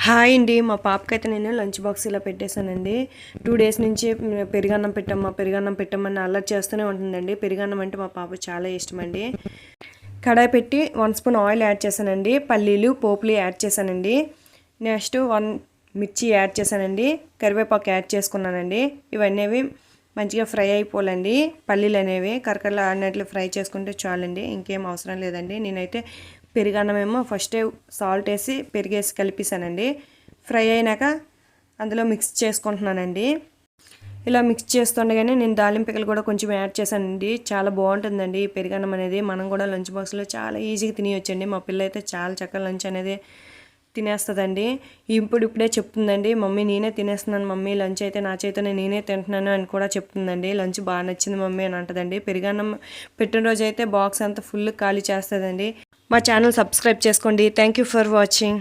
Hi అండి. మా పాపకైతే నేను లంచ్ బాక్స్ ఇలా పెట్టేశానండి. 2 డేస్ నుంచి పెరుగన్నం పెట్టమ్మని అల్లరి చేస్తూనే ఉంటుందండి. పెరుగన్నం అంటే మా పాప చాలా ఇష్టమండి. కడాయి పెట్టి 1 స్పూన్ ఆయిల్ యాడ్ చేశానండి. పల్లీలు పోపులు యాడ్ చేశానండి. నెక్స్ట్ 1 మిర్చి యాడ్ చేశానండి. కరివేపాకు యాడ్ చేసుకున్నానండి. ఇవన్నీ మంచిగా ఫ్రై అయిపోవాలండి. పల్లీలు అనేవి కరకరలు ఆడినట్లు ఫ్రై చేసుకుంటే చాలండి, ఇంకేం అవసరం లేదండి. నేనైతే పెరుగన్నమేమో ఫస్టే సాల్ట్ వేసి పెరిగేసి కలిపేసానండి. ఫ్రై అయినాక అందులో మిక్స్ చేసుకుంటున్నానండి. ఇలా మిక్స్ చేస్తుండగానే నేను దాలింపికలు కూడా కొంచెం యాడ్ చేశానండి. చాలా బాగుంటుందండి ఈ పెరుగన్నం అనేది. మనం కూడా లంచ్ బాక్స్లో చాలా ఈజీగా తినేయొచ్చండి. మా పిల్ల అయితే చాలా చక్కగా లంచ్ అనేది తినేస్తుందండి. ఇప్పుడే చెప్తుందండి, మమ్మీ నేనే తినేస్తున్నాను మమ్మీ, లంచ్ అయితే నా చేతనే నేనే తింటున్నాను అని కూడా చెప్తుందండి. లంచ్ బాగా నచ్చింది మమ్మీ అని అంటదండి. పెరుగన్నం పెట్టిన రోజు అయితే బాక్స్ అంతా ఫుల్ ఖాళీ చేస్తుందండి. మా ఛానల్ సబ్స్క్రైబ్ చేసుకోండి. Thank you for watching.